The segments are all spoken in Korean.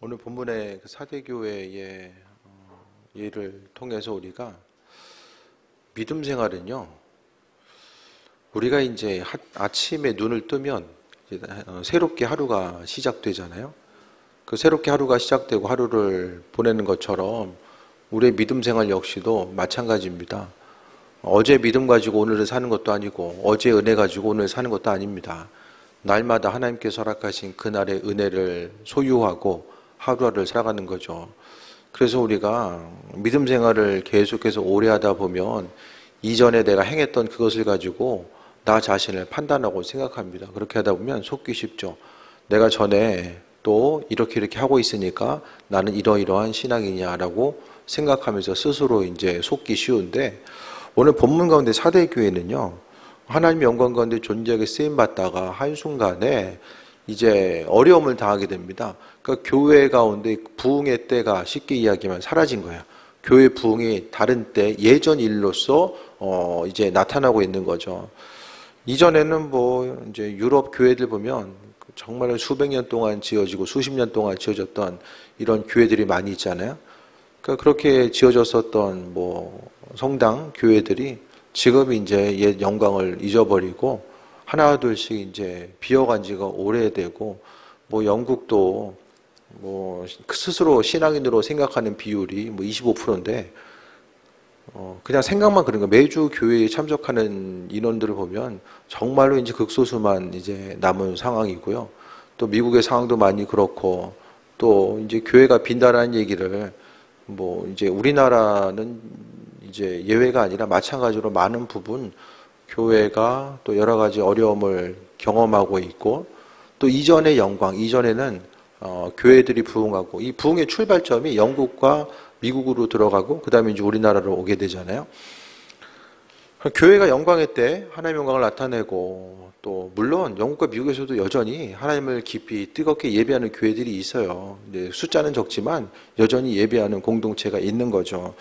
오늘 본문의 그 사대교회의 예를 통해서 우리가 믿음 생활은요, 우리가 이제 아침에 눈을 뜨면 새롭게 하루가 시작되잖아요. 그 새롭게 하루가 시작되고 하루를 보내는 것처럼 우리의 믿음 생활 역시도 마찬가지입니다. 어제 믿음 가지고 오늘을 사는 것도 아니고 어제 은혜 가지고 오늘 사는 것도 아닙니다. 날마다 하나님께서 허락하신 그날의 은혜를 소유하고 하루하루를 살아가는 거죠. 그래서 우리가 믿음 생활을 계속해서 오래 하다 보면 이전에 내가 행했던 그것을 가지고 나 자신을 판단하고 생각합니다. 그렇게 하다 보면 속기 쉽죠. 내가 전에 또 이렇게 하고 있으니까 나는 이러이러한 신앙이냐라고 생각하면서 스스로 이제 속기 쉬운데, 오늘 본문 가운데 사대교회는요, 하나님의 영광 가운데 존재하게 쓰임받다가 한순간에 이제 어려움을 당하게 됩니다. 그러니까 교회 가운데 부흥의 때가 쉽게 이야기하면 사라진 거예요. 교회 부흥이 다른 때 예전 일로서 이제 나타나고 있는 거죠. 이전에는 뭐 이제 유럽 교회들 보면 정말 수백 년 동안 지어지고 수십 년 동안 지어졌던 이런 교회들이 많이 있잖아요. 그러니까 그렇게 지어졌었던 뭐 성당 교회들이 지금 이제 옛 영광을 잊어버리고 하나 둘씩 이제 비어간 지가 오래되고, 뭐 영국도 뭐 스스로 신앙인으로 생각하는 비율이 뭐 25%인데 그냥 생각만 그런 거. 매주 교회에 참석하는 인원들을 보면 정말로 이제 극소수만 이제 남은 상황이고요. 또 미국의 상황도 많이 그렇고, 또 이제 교회가 빈다라는 얘기를 뭐 이제 우리나라는 이제 예외가 아니라 마찬가지로 많은 부분 교회가 또 여러 가지 어려움을 경험하고 있고, 또 이전의 영광, 이전에는 교회들이 부흥하고, 이 부흥의 출발점이 영국과 미국으로 들어가고 그 다음에 이제 우리나라로 오게 되잖아요. 교회가 영광의 때 하나님의 영광을 나타내고, 또 물론 영국과 미국에서도 여전히 하나님을 깊이 뜨겁게 예배하는 교회들이 있어요. 숫자는 적지만 여전히 예배하는 공동체가 있는 거죠.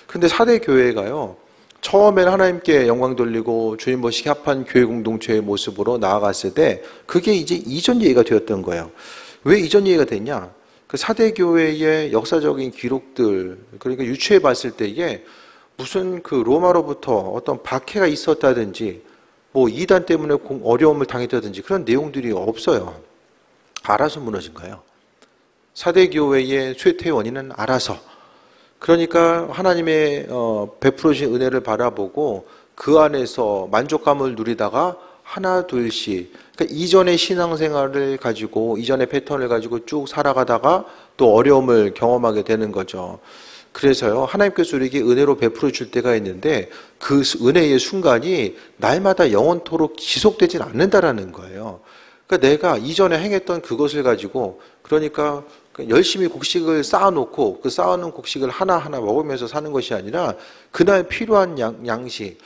근데 사대 교회가요, 처음에는 하나님께 영광 돌리고 주님 보시기 합한 교회 공동체의 모습으로 나아갔을 때 그게 이제 이전 예가 되었던 거예요. 왜 이전 예가 됐냐? 그 사대교회의 역사적인 기록들, 그러니까 유추해 봤을 때에 무슨 그 로마로부터 어떤 박해가 있었다든지 뭐 이단 때문에 어려움을 당했다든지 그런 내용들이 없어요. 알아서 무너진 거예요. 사대교회의 쇠퇴 원인은 알아서. 그러니까 하나님의 베풀어 주신 은혜를 바라보고 그 안에서 만족감을 누리다가 하나 둘씩, 그러니까 이전의 신앙생활을 가지고 이전의 패턴을 가지고 쭉 살아가다가 또 어려움을 경험하게 되는 거죠. 그래서요, 하나님께서 우리에게 은혜로 베풀어 줄 때가 있는데 그 은혜의 순간이 날마다 영원토록 지속되진 않는다라는 거예요. 그러니까 내가 이전에 행했던 그것을 가지고, 그러니까 열심히 곡식을 쌓아놓고 그 쌓아놓은 곡식을 하나하나 먹으면서 사는 것이 아니라 그날 필요한 양식.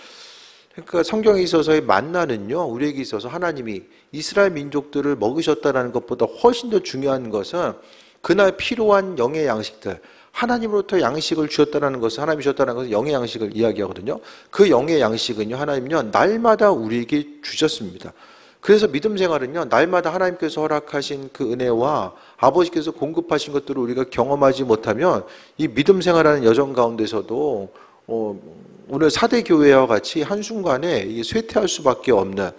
그러니까 성경에 있어서의 만나는요, 우리에게 있어서 하나님이 이스라엘 민족들을 먹으셨다는 것보다 훨씬 더 중요한 것은 그날 필요한 영의 양식들, 하나님으로부터 양식을 주셨다는 것은, 하나님이 주셨다는 것은 영의 양식을 이야기하거든요. 그 영의 양식은요, 하나님은요 날마다 우리에게 주셨습니다. 그래서 믿음 생활은요, 날마다 하나님께서 허락하신 그 은혜와 아버지께서 공급하신 것들을 우리가 경험하지 못하면 이 믿음 생활하는 여정 가운데서도 오늘 사대교회와 같이 한순간에 쇠퇴할 수밖에 없는,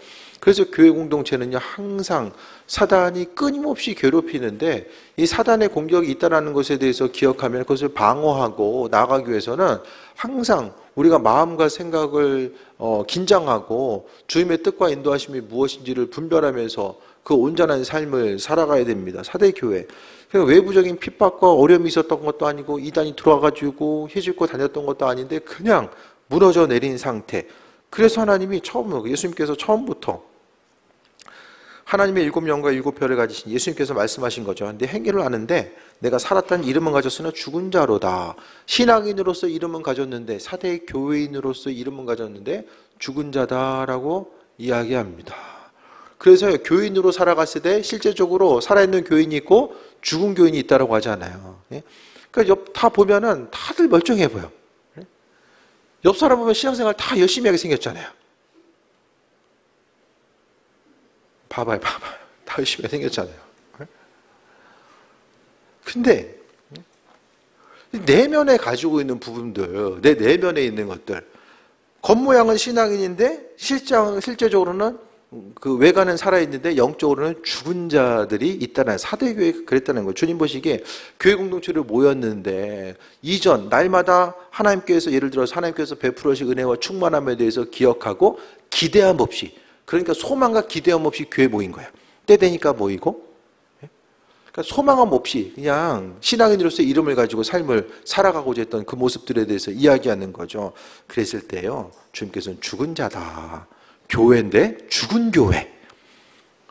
그래서 교회 공동체는요 항상 사단이 끊임없이 괴롭히는데 이 사단의 공격이 있다는 것에 대해서 기억하면 그것을 방어하고 나아가기 위해서는 항상 우리가 마음과 생각을 긴장하고 주님의 뜻과 인도하심이 무엇인지를 분별하면서 그 온전한 삶을 살아가야 됩니다. 사대교회. 그러니까 외부적인 핍박과 어려움이 있었던 것도 아니고 이단이 들어와가지고 해집고 다녔던 것도 아닌데 그냥 무너져 내린 상태. 그래서 하나님이 예수님께서 처음부터 하나님의 일곱 영과 일곱 별을 가지신 예수님께서 말씀하신 거죠. 내 행위를 아는데 내가 살았다는 이름은 가졌으나 죽은 자로다. 신앙인으로서 이름은 가졌는데, 사대 교회인으로서 이름은 가졌는데 죽은 자다라고 이야기합니다. 그래서 교인으로 살아갔을 때 실제적으로 살아있는 교인이 있고 죽은 교인이 있다고 하잖아요. 그러니까 다 보면은 다들 멀쩡해 보여. 옆 사람 보면 신앙생활 다 열심히 하게 생겼잖아요. 봐봐요. 다 열심히 하게 생겼잖아요. 근데 내면에 가지고 있는 부분들, 내 내면에 있는 것들, 겉모양은 신앙인인데 실제적으로는 그 외관은 살아있는데 영적으로는 죽은 자들이 있다는, 사대교회가 그랬다는 거예요. 주님 보시기에 교회 공동체로 모였는데 이전 날마다 하나님께서, 예를 들어서 하나님께서 베풀으신 은혜와 충만함에 대해서 기억하고 기대함 없이, 그러니까 소망과 기대함 없이 교회 모인 거예요. 때 되니까 모이고, 그러니까 소망함 없이 그냥 신앙인으로서의 이름을 가지고 삶을 살아가고자 했던 그 모습들에 대해서 이야기하는 거죠. 그랬을 때요, 주님께서는 죽은 자다. 교회인데 죽은 교회,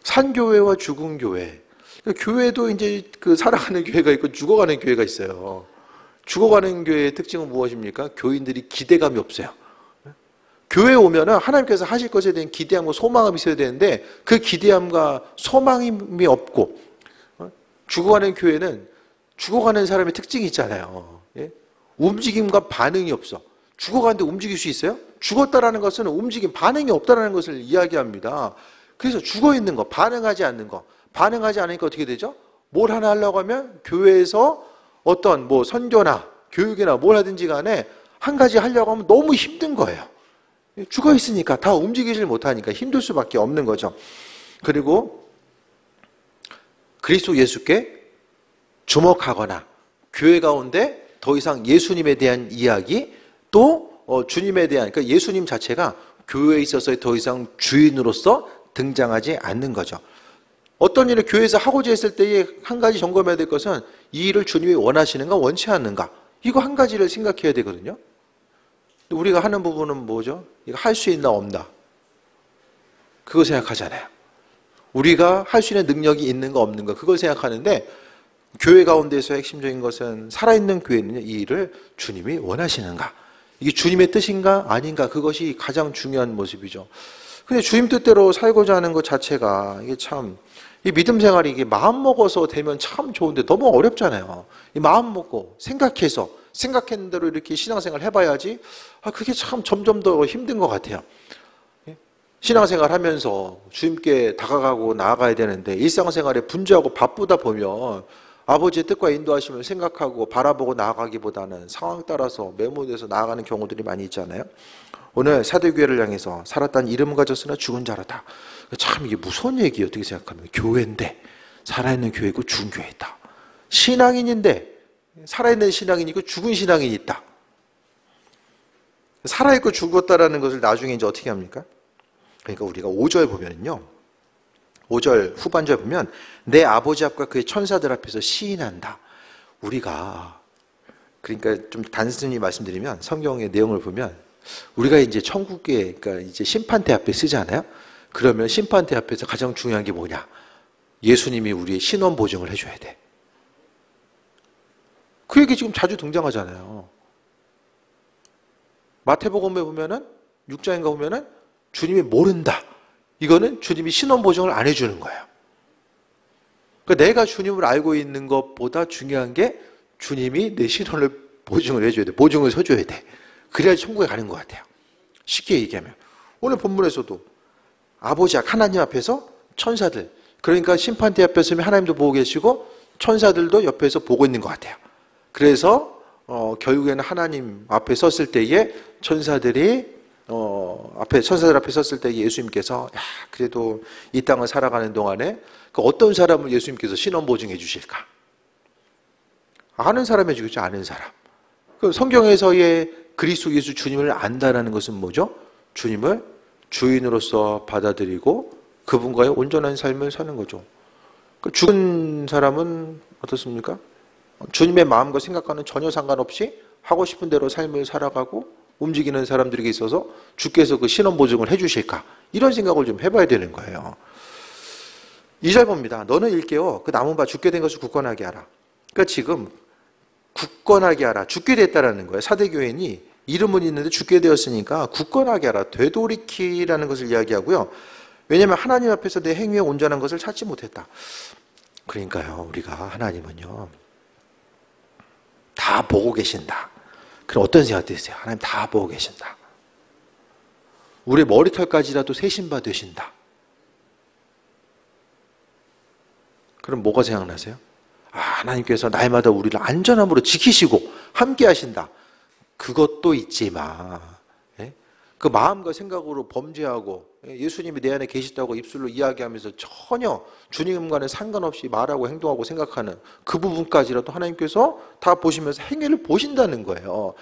산교회와 죽은 교회. 그러니까 교회도 이제 그 살아가는 교회가 있고 죽어가는 교회가 있어요. 죽어가는 교회의 특징은 무엇입니까? 교인들이 기대감이 없어요. 교회에 오면은 하나님께서 하실 것에 대한 기대함과 소망이 있어야 되는데 그 기대함과 소망이 없고, 죽어가는 교회는 죽어가는 사람의 특징이 있잖아요. 예? 움직임과 반응이 없어. 죽어가는데 움직일 수 있어요? 죽었다라는 것은 움직임, 반응이 없다라는 것을 이야기합니다. 그래서 죽어있는 거, 반응하지 않는 거. 반응하지 않으니까 어떻게 되죠? 뭘 하나 하려고 하면 교회에서 어떤 뭐 선교나 교육이나 뭘 하든지 간에 한 가지 하려고 하면 너무 힘든 거예요. 죽어있으니까, 다 움직이질 못하니까 힘들 수밖에 없는 거죠. 그리고 그리스도 예수께 주목하거나 교회 가운데 더 이상 예수님에 대한 이야기, 또 주님에 대한, 그러니까 예수님 자체가 교회에 있어서 더 이상 주인으로서 등장하지 않는 거죠. 어떤 일을 교회에서 하고자 했을 때에 한 가지 점검해야 될 것은 이 일을 주님이 원하시는가 원치 않는가, 이거 한 가지를 생각해야 되거든요. 우리가 하는 부분은 뭐죠? 이거 할 수 있나 없나, 그거 생각하잖아요. 우리가 할 수 있는 능력이 있는가 없는가, 그걸 생각하는데 교회 가운데서 핵심적인 것은, 살아있는 교회는 이 일을 주님이 원하시는가, 이게 주님의 뜻인가 아닌가, 그것이 가장 중요한 모습이죠. 근데 주님 뜻대로 살고자 하는 것 자체가 이게 참, 이 믿음 생활이 이게 마음 먹어서 되면 참 좋은데 너무 어렵잖아요. 이 마음 먹고 생각해서 생각했는 대로 이렇게 신앙생활 해봐야지, 그게 참 점점 더 힘든 것 같아요. 신앙생활 하면서 주님께 다가가고 나아가야 되는데 일상생활에 분주하고 바쁘다 보면 아버지의 뜻과 인도하심을 생각하고 바라보고 나아가기보다는 상황 따라서 매몰돼서 나아가는 경우들이 많이 있잖아요. 오늘 사대교회를 향해서 살았다는 이름 가졌으나 죽은 자라다. 참 이게 무서운 얘기예요. 어떻게 생각하면. 교회인데 살아있는 교회 있고 죽은 교회 있다. 신앙인인데 살아있는 신앙인이 있고 죽은 신앙인이 있다. 살아있고 죽었다라는 것을 나중에 이제 어떻게 합니까? 그러니까 우리가 5절 보면요, 5절 후반절 보면 내 아버지 앞과 그의 천사들 앞에서 시인한다. 우리가, 그러니까 좀 단순히 말씀드리면 성경의 내용을 보면 우리가 이제 천국에, 그러니까 이제 심판대 앞에 쓰잖아요. 그러면 심판대 앞에서 가장 중요한 게 뭐냐? 예수님이 우리의 신원 보증을 해줘야 돼. 그 얘기 지금 자주 등장하잖아요. 마태복음에 보면은 6장인가 보면은 주님이 모른다. 이거는 주님이 신원 보증을 안 해주는 거예요. 그러니까 내가 주님을 알고 있는 것보다 중요한 게 주님이 내 신원을 보증을 해줘야 돼. 보증을 서줘야 돼. 그래야 천국에 가는 것 같아요. 쉽게 얘기하면. 오늘 본문에서도 아버지 하나님 앞에서 천사들, 그러니까 심판대 앞에 서면 하나님도 보고 계시고 천사들도 옆에서 보고 있는 것 같아요. 그래서 결국에는 하나님 앞에 섰을 때에 천사들 앞에 섰을 때 예수님께서, 야, 그래도 이 땅을 살아가는 동안에 그 어떤 사람을 예수님께서 신원 보증해 주실까? 아는 사람이 주겠죠. 아는 사람. 그 성경에서의 그리스도 예수 주님을 안다라는 것은 뭐죠? 주님을 주인으로서 받아들이고 그분과의 온전한 삶을 사는 거죠. 그 죽은 사람은 어떻습니까? 주님의 마음과 생각과는 전혀 상관없이 하고 싶은 대로 삶을 살아가고 움직이는 사람들에게 있어서 주께서 그 신원 보증을 해주실까? 이런 생각을 좀 해봐야 되는 거예요. 2절 봅니다. 너는 일깨워 그 남은 바 죽게 된 것을 굳건하게 하라. 그러니까 지금 굳건하게 하라. 죽게 됐다라는 거예요. 사대교인이 이름은 있는데 죽게 되었으니까 굳건하게 하라. 되돌이키라는 것을 이야기하고요. 왜냐하면 하나님 앞에서 내 행위에 온전한 것을 찾지 못했다. 그러니까요, 우리가 하나님은요, 다 보고 계신다. 그럼 어떤 생각 드세요? 하나님 다 보고 계신다. 우리 머리털까지라도 세신 바 되신다. 그럼 뭐가 생각나세요? 하나님께서 날마다 우리를 안전함으로 지키시고 함께 하신다. 그것도 있지만 그 마음과 생각으로 범죄하고 예수님이 내 안에 계시다고 입술로 이야기하면서 전혀 주님과는 상관없이 말하고 행동하고 생각하는 그 부분까지라도 하나님께서 다 보시면서 행위를 보신다는 거예요.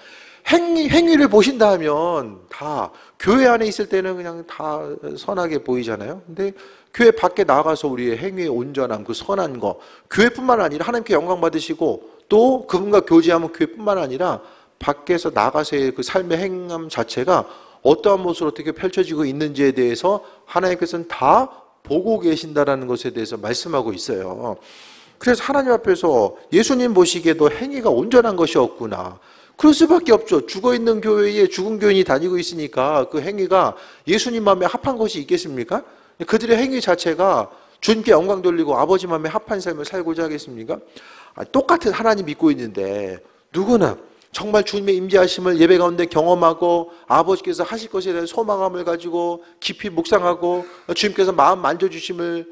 행위를 보신다 하면 다 교회 안에 있을 때는 그냥 다 선하게 보이잖아요. 근데 교회 밖에 나가서 우리의 행위의 온전함, 그 선한 거, 교회뿐만 아니라 하나님께 영광 받으시고 또 그분과 교제하면 교회뿐만 아니라 밖에서 나가서의 그 삶의 행함 자체가 어떠한 모습으로 어떻게 펼쳐지고 있는지에 대해서 하나님께서는 다 보고 계신다라는 것에 대해서 말씀하고 있어요. 그래서 하나님 앞에서 예수님 보시기에도 행위가 온전한 것이 없구나. 그럴 수밖에 없죠. 죽어있는 교회에 죽은 교인이 다니고 있으니까 그 행위가 예수님 마음에 합한 것이 있겠습니까? 그들의 행위 자체가 주님께 영광 돌리고 아버지 마음에 합한 삶을 살고자 하겠습니까? 똑같은 하나님 믿고 있는데 누구나 정말 주님의 임재하심을 예배 가운데 경험하고 아버지께서 하실 것에 대한 소망함을 가지고 깊이 묵상하고 주님께서 마음 만져주심을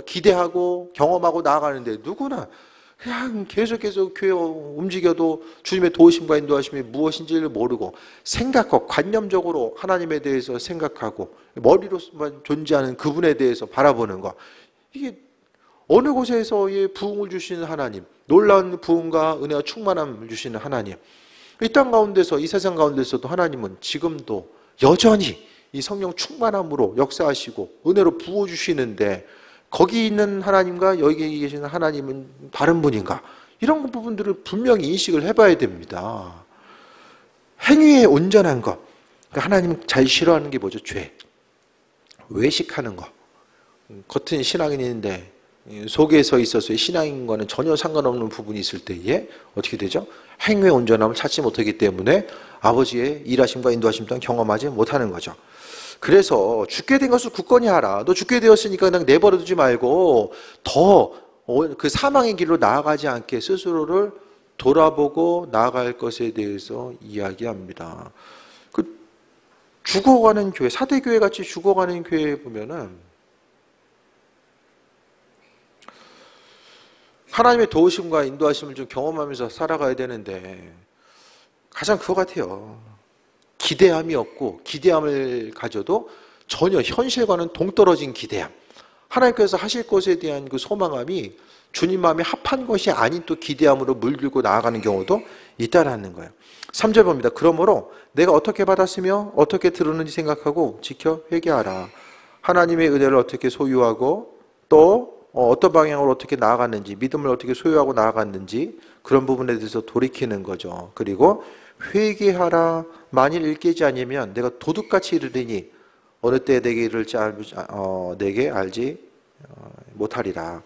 기대하고 경험하고 나아가는데 누구나 그냥 계속 교회 움직여도 주님의 도우심과 인도하심이 무엇인지를 모르고 생각과 관념적으로 하나님에 대해서 생각하고 머리로만 존재하는 그분에 대해서 바라보는 것, 이게 어느 곳에서의 부흥을 주시는 하나님, 놀라운 부흥과 은혜와 충만함을 주시는 하나님, 이 땅 가운데서 이 세상 가운데서도 하나님은 지금도 여전히 이 성령 충만함으로 역사하시고 은혜로 부어주시는데 거기 있는 하나님과 여기 계시는 하나님은 다른 분인가? 이런 부분들을 분명히 인식을 해봐야 됩니다. 행위의 온전한 것, 그러니까 하나님 잘 싫어하는 게 뭐죠? 죄, 외식하는 것. 겉은 신앙인인데 속에서 있어서의 신앙인과는 전혀 상관없는 부분이 있을 때에 어떻게 되죠? 행위의 온전함을 찾지 못하기 때문에 아버지의 일하심과 인도하심 또한 경험하지 못하는 거죠. 그래서 죽게 된 것을 굳건히 하라. 너 죽게 되었으니까 그냥 내버려 두지 말고 더 그 사망의 길로 나아가지 않게 스스로를 돌아보고 나아갈 것에 대해서 이야기합니다. 그 죽어가는 교회, 사대교회 같이 죽어가는 교회에 보면은 하나님의 도우심과 인도하심을 좀 경험하면서 살아가야 되는데 가장 그거 같아요. 기대함이 없고 기대함을 가져도 전혀 현실과는 동떨어진 기대함. 하나님께서 하실 것에 대한 그 소망함이 주님 마음에 합한 것이 아닌 또 기대함으로 물들고 나아가는 경우도 있다라는 거예요. 3절 봅니다. 그러므로 내가 어떻게 받았으며 어떻게 들었는지 생각하고 지켜 회개하라. 하나님의 은혜를 어떻게 소유하고 또 어떤 방향으로 어떻게 나아갔는지, 믿음을 어떻게 소유하고 나아갔는지 그런 부분에 대해서 돌이키는 거죠. 그리고 회개하라. 만일 일깨지 아니면 내가 도둑같이 이르리니 어느 때에 내게 이를지 내게 알지 못하리라.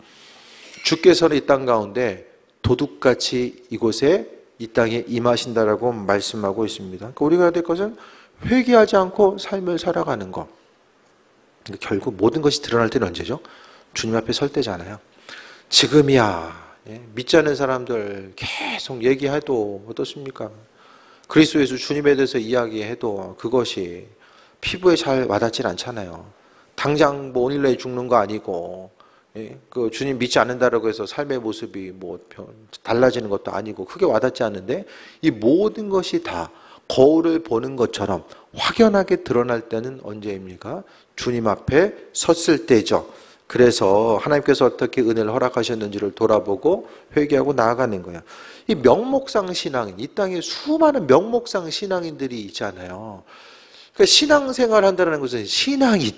주께서는 이 땅 가운데 도둑같이 이곳에 이 땅에 임하신다라고 말씀하고 있습니다. 그러니까 우리가 해야 될 것은 회개하지 않고 삶을 살아가는 것. 결국 모든 것이 드러날 때는 언제죠? 주님 앞에 설 때잖아요. 지금이야. 믿지 않는 사람들 계속 얘기해도 어떻습니까? 그리스도 예수 주님에 대해서 이야기해도 그것이 피부에 잘 와닿질 않잖아요. 당장 뭐 오늘 내일 죽는 거 아니고 그 주님 믿지 않는다라고 해서 삶의 모습이 뭐 달라지는 것도 아니고 크게 와닿지 않는데 이 모든 것이 다 거울을 보는 것처럼 확연하게 드러날 때는 언제입니까? 주님 앞에 섰을 때죠. 그래서 하나님께서 어떻게 은혜를 허락하셨는지를 돌아보고 회개하고 나아가는 거예요. 이 명목상 신앙인, 이 땅에 수많은 명목상 신앙인들이 있잖아요. 그러니까 신앙생활 한다는 것은 신앙인,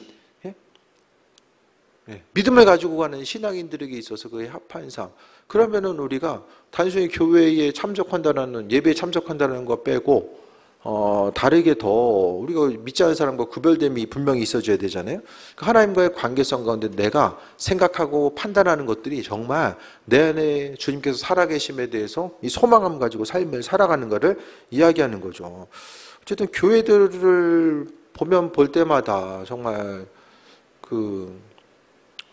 믿음을 가지고 가는 신앙인들에게 있어서 그의 합한 삶. 그러면은 우리가 단순히 교회에 참석한다는, 예배에 참석한다는 거 빼고 다르게 더 우리가 믿지 않는 사람과 구별됨이 분명히 있어줘야 되잖아요. 하나님과의 관계성 가운데 내가 생각하고 판단하는 것들이 정말 내 안에 주님께서 살아계심에 대해서 이 소망감 가지고 삶을 살아가는 것을 이야기하는 거죠. 어쨌든 교회들을 보면 볼 때마다 정말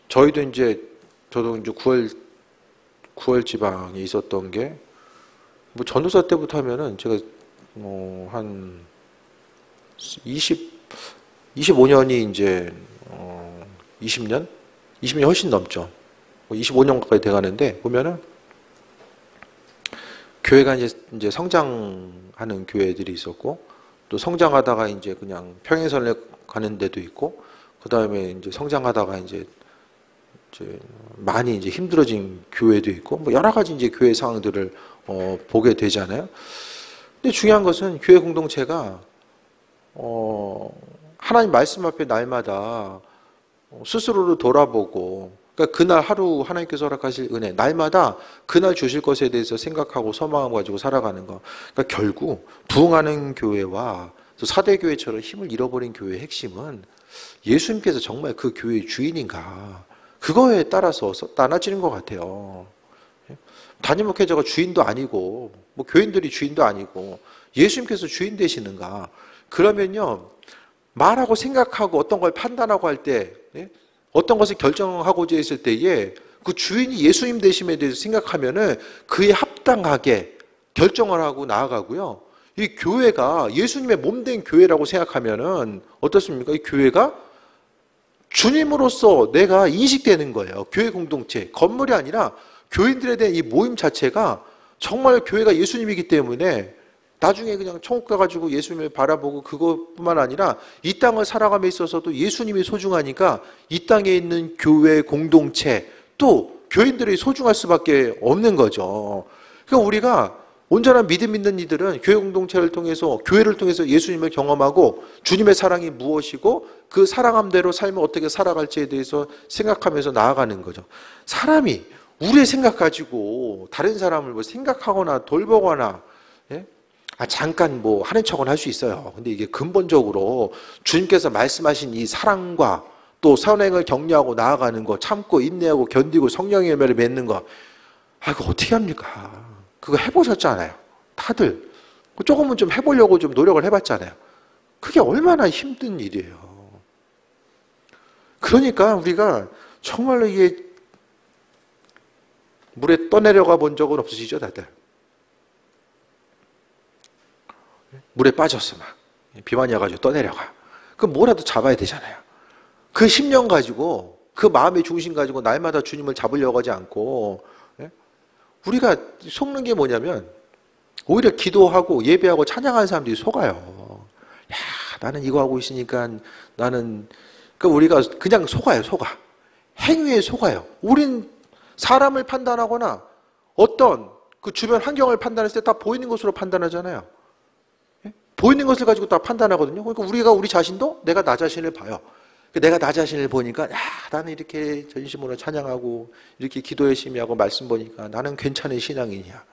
저도 이제 9월 지방에 있었던 게 뭐 전도사 때부터 하면은 제가 한 25년이 이제 20년 훨씬 넘죠. 25년 가까이 돼가는데 보면은 교회가 이제 성장하는 교회들이 있었고, 또 성장하다가 이제 그냥 평행선에 가는 데도 있고, 그 다음에 이제 성장하다가 이제 많이 이제 힘들어진 교회도 있고, 뭐 여러 가지 이제 교회 상황들을 보게 되잖아요. 근데 중요한 것은 교회 공동체가 하나님 말씀 앞에 날마다 스스로를 돌아보고, 그러니까 그날 하루 하나님께서 허락하실 은혜, 날마다 그날 주실 것에 대해서 생각하고 소망을 가지고 살아가는 거. 그러니까 결국 부흥하는 교회와 또 사대교회처럼 힘을 잃어버린 교회의 핵심은 예수님께서 정말 그 교회의 주인인가, 그거에 따라서 나눠지는 것 같아요. 담임 목회자가 주인도 아니고, 뭐 교인들이 주인도 아니고, 예수님께서 주인 되시는가? 그러면요, 말하고 생각하고 어떤 걸 판단하고 할 때, 어떤 것을 결정하고자 했을 때에 그 주인이 예수님 되심에 대해서 생각하면은 그에 합당하게 결정을 하고 나아가고요. 이 교회가 예수님의 몸된 교회라고 생각하면은 어떻습니까? 이 교회가 주님으로서 내가 인식되는 거예요. 교회 공동체, 건물이 아니라 교인들에 대한 이 모임 자체가 정말 교회가 예수님이기 때문에 나중에 그냥 천국 가가지고 예수님을 바라보고 그것뿐만 아니라 이 땅을 살아감에 있어서도 예수님이 소중하니까 이 땅에 있는 교회 공동체 또 교인들이 소중할 수밖에 없는 거죠. 그러니까 우리가 온전한 믿음 있는 이들은 교회 공동체를 통해서, 교회를 통해서 예수님을 경험하고 주님의 사랑이 무엇이고 그 사랑함대로 삶을 어떻게 살아갈지에 대해서 생각하면서 나아가는 거죠. 사람이 우리의 생각 가지고 다른 사람을 뭐 생각하거나 돌보거나, 예? 잠깐 뭐 하는 척은 할 수 있어요. 근데 이게 근본적으로 주님께서 말씀하신 이 사랑과 또 선행을 격려하고 나아가는 거, 참고 인내하고 견디고 성령의 열매를 맺는 거, 그거 어떻게 합니까? 그거 해보셨잖아요. 다들 조금은 좀 해보려고 좀 노력을 해봤잖아요. 그게 얼마나 힘든 일이에요. 그러니까 우리가 정말로 이게 물에 떠내려가 본 적은 없으시죠, 다들? 물에 빠졌어, 막. 비만이 와가지고 떠내려가. 그럼 뭐라도 잡아야 되잖아요. 그 10년 가지고, 그 마음의 중심 가지고 날마다 주님을 잡으려고 하지 않고, 우리가 속는 게 뭐냐면, 오히려 기도하고 예배하고 찬양하는 사람들이 속아요. 야, 나는 이거 하고 있으니까 나는, 그러니까 우리가 그냥 속아요, 속아. 행위에 속아요. 우린 사람을 판단하거나 어떤 그 주변 환경을 판단했을 때 다 보이는 것으로 판단하잖아요. 보이는 것을 가지고 다 판단하거든요. 그러니까 우리가 우리 자신도 내가 나 자신을 봐요. 내가 나 자신을 보니까, 야, 나는 이렇게 전심으로 찬양하고 이렇게 기도 열심히 하고 말씀 보니까 나는 괜찮은 신앙인이야.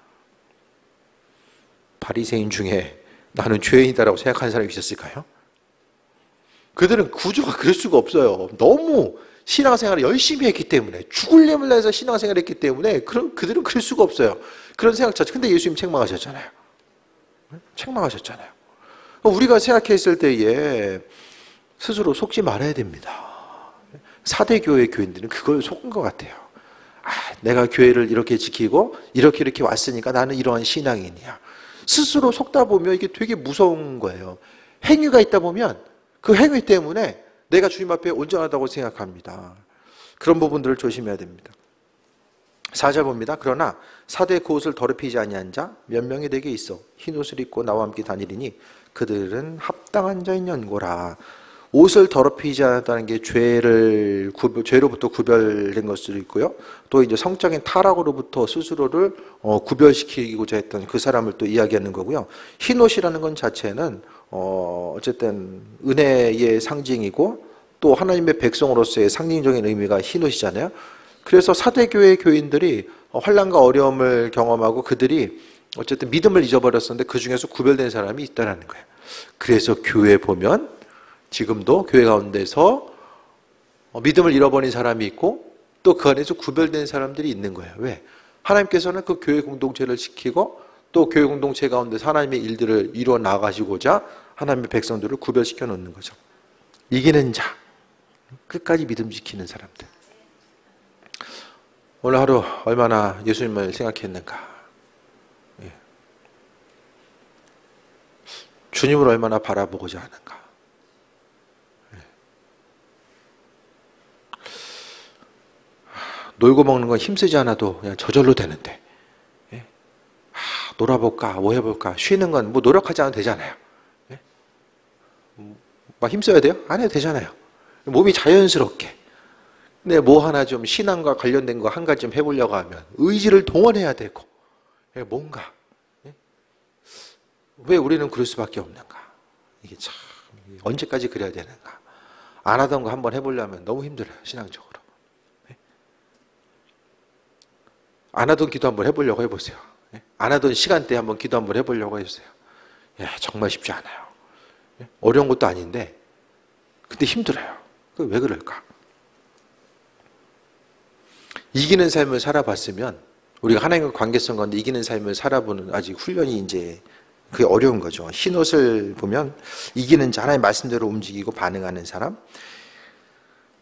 바리새인 중에 나는 죄인이다라고 생각하는 사람이 있었을까요? 그들은 구조가 그럴 수가 없어요. 너무 신앙생활을 열심히 했기 때문에, 죽을 힘을 내서 신앙생활을 했기 때문에 그들은 그럴 수가 없어요. 그런 생각 자체. 근데 예수님 책망하셨잖아요. 책망하셨잖아요. 우리가 생각했을 때에 스스로 속지 말아야 됩니다. 사대교회 교인들은 그걸 속은 것 같아요. 내가 교회를 이렇게 지키고 이렇게 왔으니까 나는 이러한 신앙인이야. 스스로 속다 보면 이게 되게 무서운 거예요. 행위가 있다 보면 그 행위 때문에 내가 주님 앞에 온전하다고 생각합니다. 그런 부분들을 조심해야 됩니다. 4절 봅니다. 그러나 사대 그 옷을 더럽히지 아니한 자 몇 명이 내게 있어 흰 옷을 입고 나와 함께 다니리니 그들은 합당한 자인 연고라. 옷을 더럽히지 않았다는 게 죄로부터 구별된 것을 있고요. 또 이제 성적인 타락으로부터 스스로를 구별시키고자 했던 그 사람을 또 이야기하는 거고요. 흰 옷이라는 건 자체는 어쨌든 은혜의 상징이고 또 하나님의 백성으로서의 상징적인 의미가 흰 옷이잖아요. 그래서 사대교회 교인들이 환난과 어려움을 경험하고 그들이 어쨌든 믿음을 잊어버렸었는데 그 중에서 구별된 사람이 있다는 거예요. 그래서 교회에 보면 지금도 교회 가운데서 믿음을 잃어버린 사람이 있고 또 그 안에서 구별된 사람들이 있는 거예요. 왜? 하나님께서는 그 교회 공동체를 지키고 또 교회 공동체 가운데서 하나님의 일들을 이루어 나가시고자 하나님의 백성들을 구별시켜 놓는 거죠. 이기는 자, 끝까지 믿음 지키는 사람들. 오늘 하루 얼마나 예수님을 생각했는가? 주님을 얼마나 바라보고자 하는가? 놀고 먹는 건 힘쓰지 않아도 그냥 저절로 되는데 놀아볼까, 뭐 해볼까. 쉬는 건 뭐 노력하지 않아도 되잖아요. 예? 막 힘써야 돼요? 안 해도 되잖아요. 몸이 자연스럽게. 근데 뭐 하나 좀 신앙과 관련된 거 한 가지 좀 해보려고 하면 의지를 동원해야 되고, 예, 뭔가. 예? 왜 우리는 그럴 수밖에 없는가? 이게 참 언제까지 그래야 되는가? 안 하던 거 한번 해보려면 너무 힘들어요, 신앙적으로. 예? 안 하던 기도 한번 해보려고 해보세요. 예? 안 하던 시간대에 한번 기도 한번 해보려고 해주세요. 예, 정말 쉽지 않아요. 예? 어려운 것도 아닌데 근데 힘들어요. 왜 그럴까? 이기는 삶을 살아봤으면, 우리가 하나님과 관계성 가운데 이기는 삶을 살아보는 아직 훈련이 이제 그게 어려운 거죠. 흰옷을 보면 이기는 자, 하나님의 말씀대로 움직이고 반응하는 사람.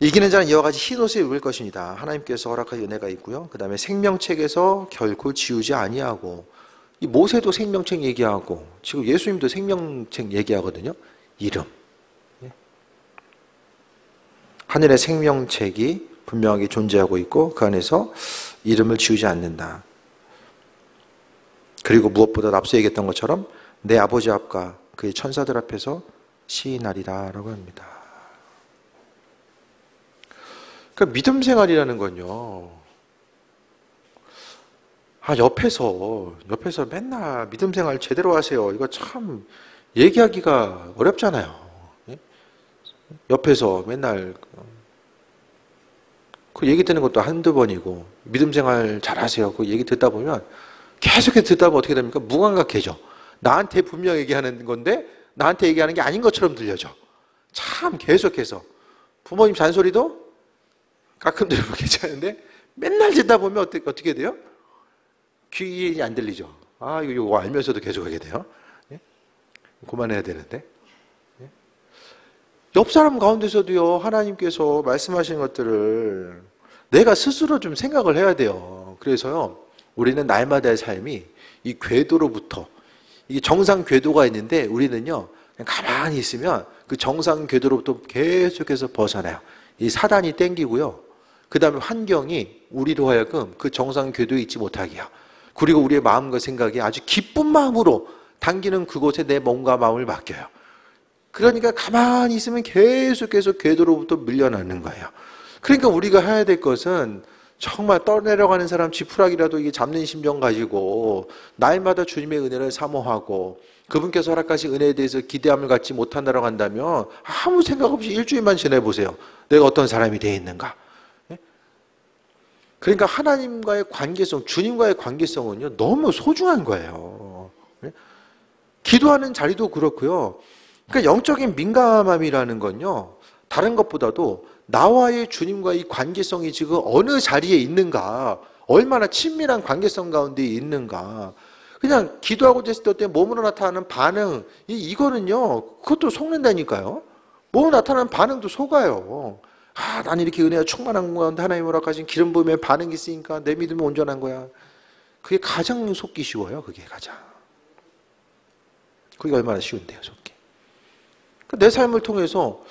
이기는 자는 이와 같이 흰옷을 입을 것입니다. 하나님께서 허락한 은혜가 있고요. 그 다음에 생명책에서 결코 지우지 아니하고, 이 모세도 생명책 얘기하고 지금 예수님도 생명책 얘기하거든요. 이름. 하늘의 생명책이 분명하게 존재하고 있고 그 안에서 이름을 지우지 않는다. 그리고 무엇보다 앞서 얘기했던 것처럼 내 아버지 앞과 그의 천사들 앞에서 시인하리라 라고 합니다. 그러니까 믿음 생활이라는 건요, 옆에서 맨날 믿음 생활 제대로 하세요, 이거 참 얘기하기가 어렵잖아요. 옆에서 맨날 그 얘기 듣는 것도 한두 번이고, 믿음 생활 잘하세요, 그 얘기 듣다 보면 계속해서 듣다 보면 어떻게 됩니까? 무감각해져. 나한테 분명 얘기하는 건데 나한테 얘기하는 게 아닌 것처럼 들려져. 참 계속해서 부모님 잔소리도 가끔 들으면 괜찮은데 맨날 듣다 보면 어떻게 돼요? 귀에 안 들리죠. 아, 이거 알면서도 계속 하게 돼요. 예? 그만해야 되는데. 예? 옆 사람 가운데서도요, 하나님께서 말씀하신 것들을 내가 스스로 좀 생각을 해야 돼요. 그래서요, 우리는 날마다의 삶이 이 궤도로부터, 이게 정상 궤도가 있는데 우리는요, 그냥 가만히 있으면 그 정상 궤도로부터 계속해서 벗어나요. 이 사단이 땡기고요. 그 다음에 환경이 우리로 하여금 그 정상 궤도에 있지 못하게 해요. 그리고 우리의 마음과 생각이 아주 기쁜 마음으로 당기는 그곳에 내 몸과 마음을 맡겨요. 그러니까 가만히 있으면 계속해서 궤도로부터 밀려나는 거예요. 그러니까 우리가 해야 될 것은 정말 떠내려가는 사람 지푸라기라도 이게 잡는 심정 가지고 날마다 주님의 은혜를 사모하고 그분께서 허락하신 은혜에 대해서 기대함을 갖지 못한다고 한다면 아무 생각 없이 일주일만 지내보세요. 내가 어떤 사람이 되어 있는가. 그러니까 하나님과의 관계성, 주님과의 관계성은요, 너무 소중한 거예요. 기도하는 자리도 그렇고요. 그러니까 영적인 민감함이라는 건요, 다른 것보다도 나와의 주님과의 관계성이 지금 어느 자리에 있는가, 얼마나 친밀한 관계성 가운데 있는가. 그냥 기도하고 있을 때 몸으로 나타나는 반응, 이거는요, 그것도 속는다니까요. 몸으로 나타나는 반응도 속아요. 아, 난 이렇게 은혜가 충만한 건데 하나님 허락하신 기름 부음에 반응이 있으니까 내 믿음이 온전한 거야. 그게 가장 속기 쉬워요. 그게 가장. 그게 얼마나 쉬운데요, 속기. 그러니까 내 삶을 통해서,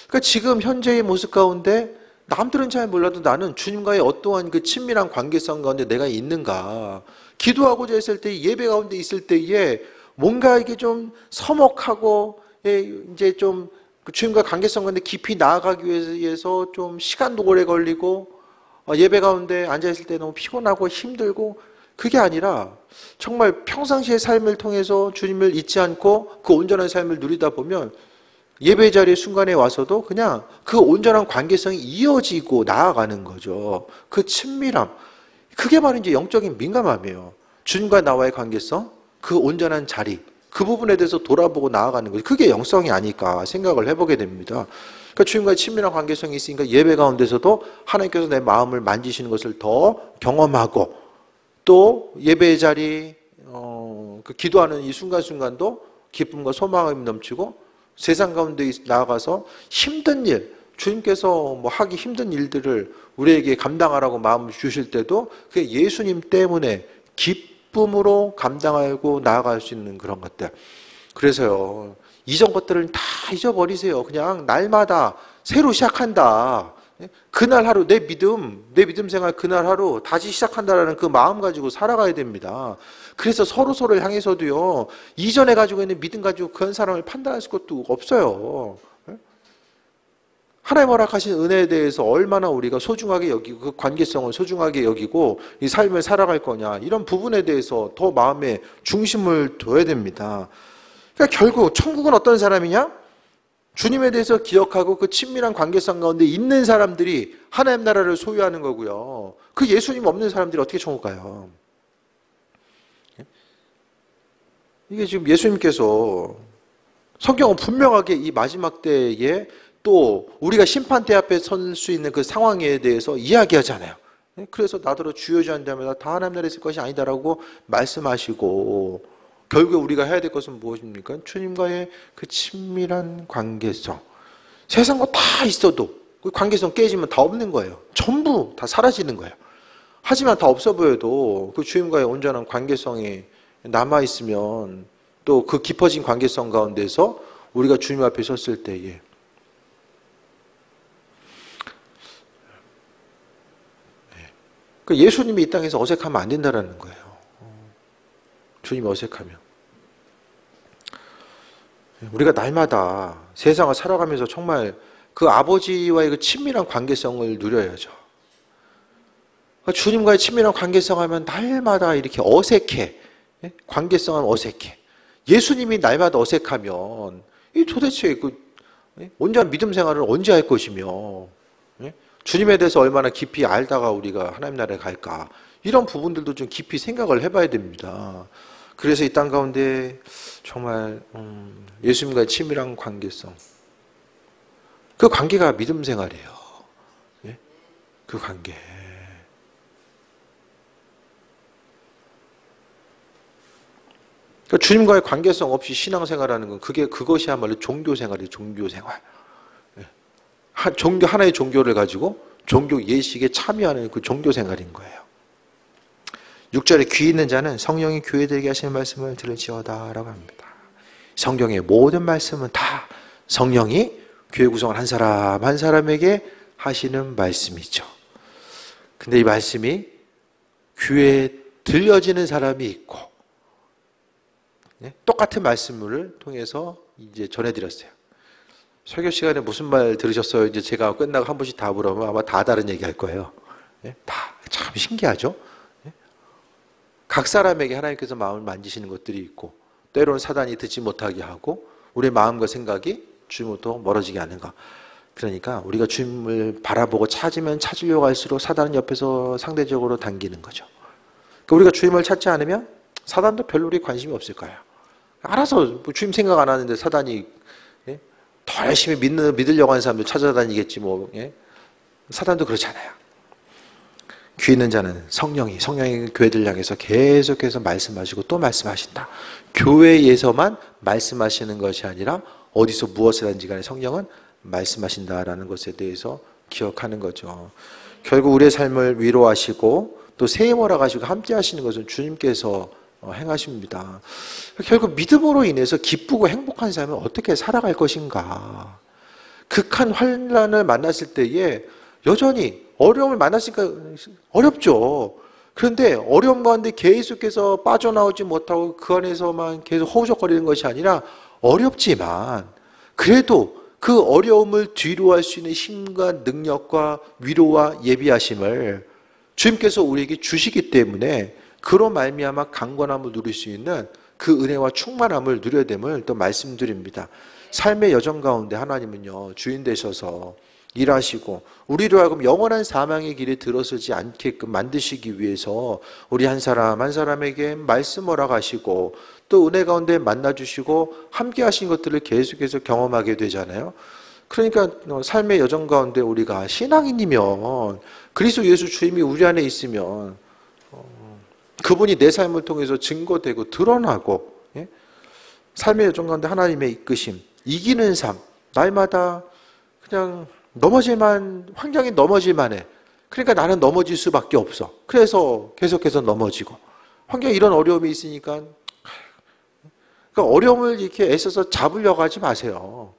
그러니까 지금 현재의 모습 가운데 남들은 잘 몰라도 나는 주님과의 어떠한 그 친밀한 관계성 가운데 내가 있는가. 기도하고자 했을 때, 예배 가운데 있을 때에 뭔가 이게 좀 서먹하고, 이제 좀 주님과 관계성 가운데 깊이 나아가기 위해서 좀 시간도 오래 걸리고, 예배 가운데 앉아있을 때 너무 피곤하고 힘들고, 그게 아니라 정말 평상시의 삶을 통해서 주님을 잊지 않고 그 온전한 삶을 누리다 보면 예배 자리의 순간에 와서도 그냥 그 온전한 관계성이 이어지고 나아가는 거죠. 그 친밀함. 그게 바로 이제 영적인 민감함이에요. 주님과 나와의 관계성, 그 온전한 자리, 그 부분에 대해서 돌아보고 나아가는 거죠. 그게 영성이 아닐까 생각을 해보게 됩니다. 그러니까 주님과의 친밀한 관계성이 있으니까 예배 가운데서도 하나님께서 내 마음을 만지시는 것을 더 경험하고, 또 예배의 자리, 그 기도하는 이 순간순간도 기쁨과 소망이 넘치고, 세상 가운데 나아가서 힘든 일, 주님께서 뭐 하기 힘든 일들을 우리에게 감당하라고 마음을 주실 때도 그게 예수님 때문에 기쁨으로 감당하고 나아갈 수 있는 그런 것들. 그래서요, 이전 것들을 다 잊어버리세요. 그냥 날마다 새로 시작한다. 그날 하루 내 믿음 생활 그날 하루 다시 시작한다라는 그 마음 가지고 살아가야 됩니다. 그래서 서로를 향해서도요, 이전에 가지고 있는 믿음 가지고 그런 사람을 판단할 것도 없어요. 하나님 허락하신 은혜에 대해서 얼마나 우리가 소중하게 여기고 그 관계성을 소중하게 여기고 이 삶을 살아갈 거냐, 이런 부분에 대해서 더 마음에 중심을 둬야 됩니다. 그러니까 결국 천국은 어떤 사람이냐? 주님에 대해서 기억하고 그 친밀한 관계성 가운데 있는 사람들이 하나님 나라를 소유하는 거고요. 그 예수님 없는 사람들이 어떻게 천국 가요? 이게 지금 예수님께서 성경은 분명하게 이 마지막 때에 또 우리가 심판대 앞에 설 수 있는 그 상황에 대해서 이야기하잖아요. 그래서 나더러 주여 주여 한다면 다 하나님 나라에 있을 것이 아니다라고 말씀하시고, 결국에 우리가 해야 될 것은 무엇입니까? 주님과의 그 친밀한 관계성. 세상 거 다 있어도 그 관계성 깨지면 다 없는 거예요. 전부 다 사라지는 거예요. 하지만 다 없어 보여도 그 주님과의 온전한 관계성이 남아있으면 또 그 깊어진 관계성 가운데서 우리가 주님 앞에 섰을 때에 예수님이 이 땅에서 어색하면 안 된다는 거예요. 주님이 어색하면. 우리가 날마다 세상을 살아가면서 정말 그 아버지와의 그 친밀한 관계성을 누려야죠. 주님과의 친밀한 관계성 하면 날마다 이렇게 어색해. 관계성은 어색해. 예수님이 날마다 어색하면 도대체 그 온전한 믿음 생활을 언제 할 것이며, 주님에 대해서 얼마나 깊이 알다가 우리가 하나님 나라에 갈까, 이런 부분들도 좀 깊이 생각을 해봐야 됩니다. 그래서 이 땅 가운데 정말 예수님과의 친밀한 관계성, 그 관계가 믿음 생활이에요. 그 관계. 그러니까 주님과의 관계성 없이 신앙생활하는 건 그것이야말로 종교생활이에요. 종교생활. 하나의 종교를 가지고 종교 예식에 참여하는 그 종교생활인 거예요. 6절에 귀 있는 자는 성령이 교회들에게 하시는 말씀을 들을지어다 라고 합니다. 성경의 모든 말씀은 다 성령이 교회 구성을 한 사람 한 사람에게 하시는 말씀이죠. 근데 이 말씀이 귀에 들려지는 사람이 있고, 똑같은 말씀을 통해서 이제 전해드렸어요. 설교 시간에 무슨 말 들으셨어요? 이제 제가 끝나고 한 번씩 다 물어보면 아마 다 다른 얘기 할 거예요. 다 참 신기하죠? 각 사람에게 하나님께서 마음을 만지시는 것들이 있고, 때로는 사단이 듣지 못하게 하고 우리의 마음과 생각이 주님으로부터 멀어지게 하는 것. 그러니까 우리가 주님을 바라보고 찾으면 찾으려고 할수록 사단은 옆에서 상대적으로 당기는 거죠. 그러니까 우리가 주님을 찾지 않으면 사단도 별로 우리에 관심이 없을 거예요. 알아서 주님 생각 안 하는데 사단이 더 열심히 믿으려고 하는 사람들 찾아다니겠지 뭐. 사단도 그렇잖아요. 귀 있는 자는 성령이 교회들 향해서 계속해서 말씀하시고 또 말씀하신다. 교회에서만 말씀하시는 것이 아니라 어디서 무엇을 하든지 간에 성령은 말씀하신다라는 것에 대해서 기억하는 거죠. 결국 우리의 삶을 위로하시고 또 세임하라 가지고 함께 하시는 것은 주님께서 행하십니다. 결국 믿음으로 인해서 기쁘고 행복한 삶을 어떻게 살아갈 것인가. 극한 환난을 만났을 때에 여전히 어려움을 만났으니까 어렵죠. 그런데 어려움 가운데 계속해서 빠져나오지 못하고 그 안에서만 계속 허우적거리는 것이 아니라 어렵지만 그래도 그 어려움을 뒤로할 수 있는 힘과 능력과 위로와 예비하심을 주님께서 우리에게 주시기 때문에 그로 말미암아 강건함을 누릴 수 있는 그 은혜와 충만함을 누려야 됨을 또 말씀드립니다. 삶의 여정 가운데 하나님은요, 주인 되셔서 일하시고 우리로 하여금 영원한 사망의 길에 들어서지 않게끔 만드시기 위해서 우리 한 사람 한 사람에게 말씀 허락하시고 또 은혜 가운데 만나주시고 함께 하신 것들을 계속해서 경험하게 되잖아요. 그러니까 삶의 여정 가운데 우리가 신앙인이면, 그리스도 예수 주님이 우리 안에 있으면 그분이 내 삶을 통해서 증거되고 드러나고, 삶의 여정 가운데 하나님의 이끄심, 이기는 삶, 날마다 그냥 환경이 넘어질만 해. 그러니까 나는 넘어질 수밖에 없어. 그래서 계속해서 넘어지고, 환경에 이런 어려움이 있으니까, 그러니까 어려움을 이렇게 애써서 잡으려고 하지 마세요.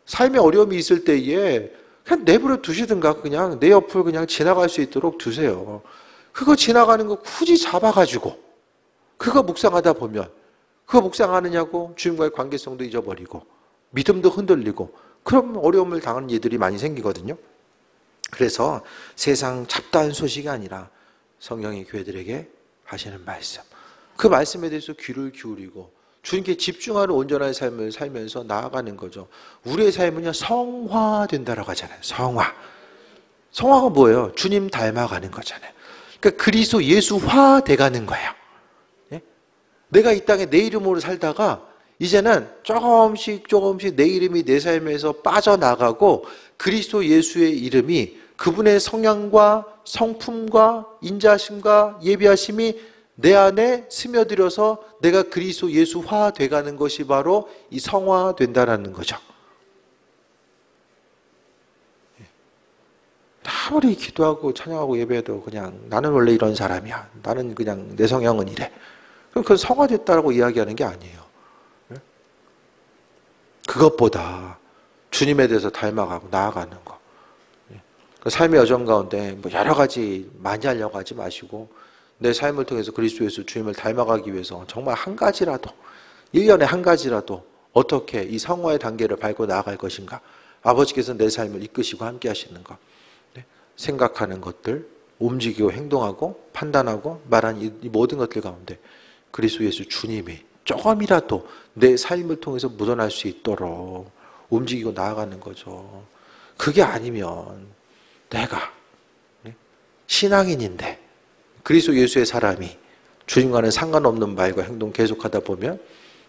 삶에 어려움이 있을 때에 그냥 내버려 두시든가 그냥 내 옆을 그냥 지나갈 수 있도록 두세요. 그거 지나가는 거 굳이 잡아가지고 그거 묵상하다 보면 그거 묵상하느냐고 주님과의 관계성도 잊어버리고 믿음도 흔들리고 그럼 어려움을 당하는 일들이 많이 생기거든요. 그래서 세상 잡다한 소식이 아니라 성령이 교회들에게 하시는 말씀, 그 말씀에 대해서 귀를 기울이고 주님께 집중하는 온전한 삶을 살면서 나아가는 거죠. 우리의 삶은요 성화된다라고 하잖아요. 성화가 뭐예요? 주님 닮아가는 거잖아요. 그러니까 그리스도 예수화 돼가는 거예요. 예? 내가 이 땅에 내 이름으로 살다가 이제는 조금씩 내 이름이 내 삶에서 빠져나가고 그리스도 예수의 이름이 그분의 성향과 성품과 인자심과 예비하심이 내 안에 스며들어서 내가 그리스도 예수화 돼가는 것이 바로 이 성화된다라는 거죠. 아무리 기도하고 찬양하고 예배해도 그냥 나는 원래 이런 사람이야. 나는 그냥 내 성향은 이래. 그럼 그건 성화됐다라고 이야기하는 게 아니에요. 그것보다 주님에 대해서 닮아가고 나아가는 거. 그 삶의 여정 가운데 뭐 여러 가지 많이 하려고 하지 마시고 내 삶을 통해서 그리스도 예수 주님을 닮아가기 위해서 정말 한 가지라도 1년에 한 가지라도 어떻게 이 성화의 단계를 밟고 나아갈 것인가. 아버지께서 내 삶을 이끄시고 함께 하시는 것. 생각하는 것들, 움직이고 행동하고 판단하고 말하는 이 모든 것들 가운데 그리스도 예수 주님이 조금이라도 내 삶을 통해서 묻어날 수 있도록 움직이고 나아가는 거죠. 그게 아니면 내가 신앙인인데 그리스도 예수의 사람이 주님과는 상관없는 말과 행동 계속하다 보면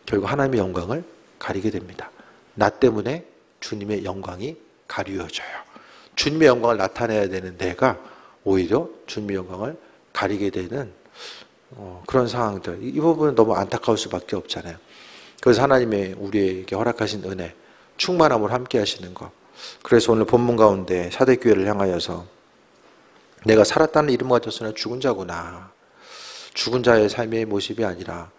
결국 하나님의 영광을 가리게 됩니다. 나 때문에 주님의 영광이 가리워져요. 주님의 영광을 나타내야 되는 내가 오히려 주님의 영광을 가리게 되는 그런 상황들. 이 부분은 너무 안타까울 수밖에 없잖아요. 그래서 하나님의 우리에게 허락하신 은혜, 충만함을 함께 하시는 것. 그래서 오늘 본문 가운데 사대교회를 향하여서 내가 살았다는 이름 가졌으나 죽은 자구나. 죽은 자의 삶의 모습이 아니라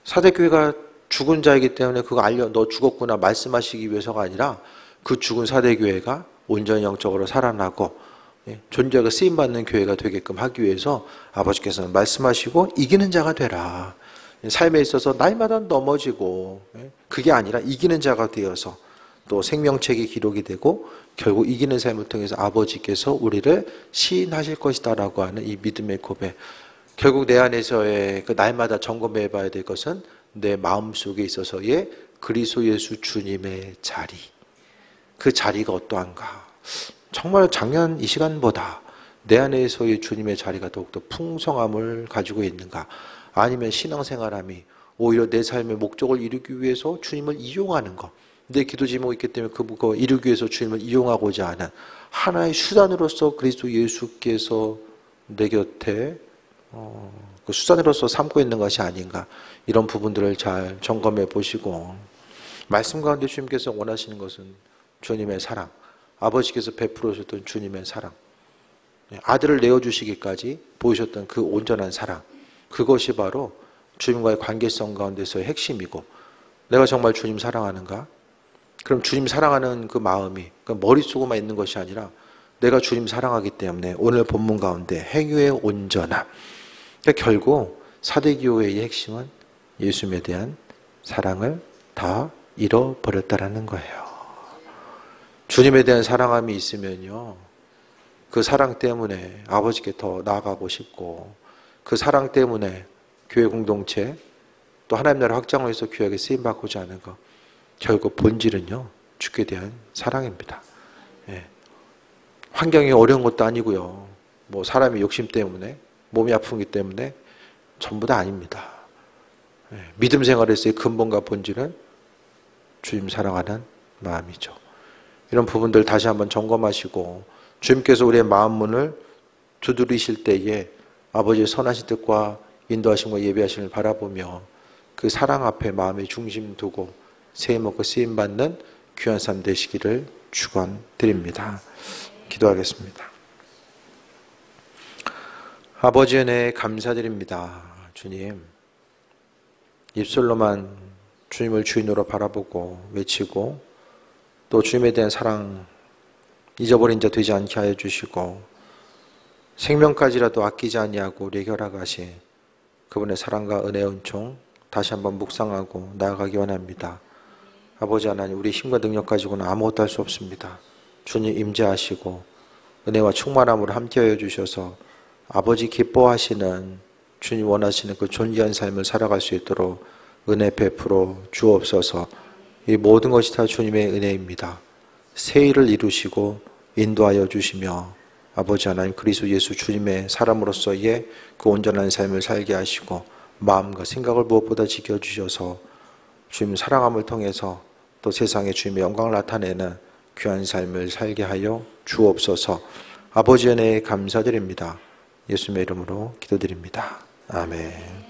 사대교회가 죽은 자이기 때문에 그거 너 죽었구나 말씀하시기 위해서가 아니라 그 죽은 사대교회가 온전히 영적으로 살아나고 존재가 쓰임받는 교회가 되게끔 하기 위해서 아버지께서는 말씀하시고 이기는 자가 되라. 삶에 있어서 날마다 넘어지고 그게 아니라 이기는 자가 되어서 또 생명책이 기록이 되고 결국 이기는 삶을 통해서 아버지께서 우리를 시인하실 것이다 라고 하는 이 믿음의 고백. 결국 내 안에서의 그 날마다 점검해 봐야 될 것은 내 마음속에 있어서의 그리스도 예수 주님의 자리. 그 자리가 어떠한가. 정말 작년 이 시간보다 내 안에서의 주님의 자리가 더욱더 풍성함을 가지고 있는가. 아니면 신앙생활함이 오히려 내 삶의 목적을 이루기 위해서 주님을 이용하는 것. 내 기도 제목이 있기 때문에 그거 이루기 위해서 주님을 이용하고자 하는 하나의 수단으로서 그리스도 예수께서 내 곁에 그 수단으로서 삼고 있는 것이 아닌가. 이런 부분들을 잘 점검해 보시고 말씀 가운데 주님께서 원하시는 것은 주님의 사랑, 아버지께서 베풀어 주셨던 주님의 사랑, 아들을 내어주시기까지 보이셨던 그 온전한 사랑, 그것이 바로 주님과의 관계성 가운데서의 핵심이고 내가 정말 주님 사랑하는가? 그럼 주님 사랑하는 그 마음이 머릿속에만 있는 것이 아니라 내가 주님 사랑하기 때문에 오늘 본문 가운데 행위의 온전함. 그러니까 결국 사대교회의 핵심은 예수님에 대한 사랑을 다 잃어버렸다라는 거예요. 주님에 대한 사랑함이 있으면요, 그 사랑 때문에 아버지께 더 나아가고 싶고 그 사랑 때문에 교회 공동체 또 하나님 나라 확장을 위해서 교회에 쓰임받고자 하는 것. 결국 본질은요, 주께 대한 사랑입니다. 예. 환경이 어려운 것도 아니고요. 뭐 사람이 욕심 때문에 몸이 아프기 때문에 전부 다 아닙니다. 예. 믿음 생활에서의 근본과 본질은 주님 사랑하는 마음이죠. 이런 부분들 다시 한번 점검하시고 주님께서 우리의 마음 문을 두드리실 때에 아버지의 선하신 뜻과 인도하심과 예비하심을 바라보며 그 사랑 앞에 마음의 중심 두고 새 먹고 쓰임 받는 귀한 삶 되시기를 축원드립니다. 기도하겠습니다. 아버지 은혜 감사드립니다. 주님, 입술로만 주님을 주인으로 바라보고 외치고 또 주님에 대한 사랑 잊어버린 자 되지 않게 하여 주시고 생명까지라도 아끼지 아니하고 우리에게 허락하신 그분의 사랑과 은혜의 은총 다시 한번 묵상하고 나아가기 원합니다. 아버지 하나님, 우리 힘과 능력 가지고는 아무것도 할 수 없습니다. 주님 임재하시고 은혜와 충만함으로 함께하여 주셔서 아버지 기뻐하시는 주님 원하시는 그 존귀한 삶을 살아갈 수 있도록 은혜 베풀어 주옵소서. 이 모든 것이 다 주님의 은혜입니다. 새 일을 이루시고 인도하여 주시며 아버지 하나님 그리스도 예수 주님의 사람으로서의 그 온전한 삶을 살게 하시고 마음과 생각을 무엇보다 지켜주셔서 주님 사랑함을 통해서 또 세상에 주님의 영광을 나타내는 귀한 삶을 살게 하여 주옵소서. 아버지 은혜에 감사드립니다. 예수님의 이름으로 기도드립니다. 아멘.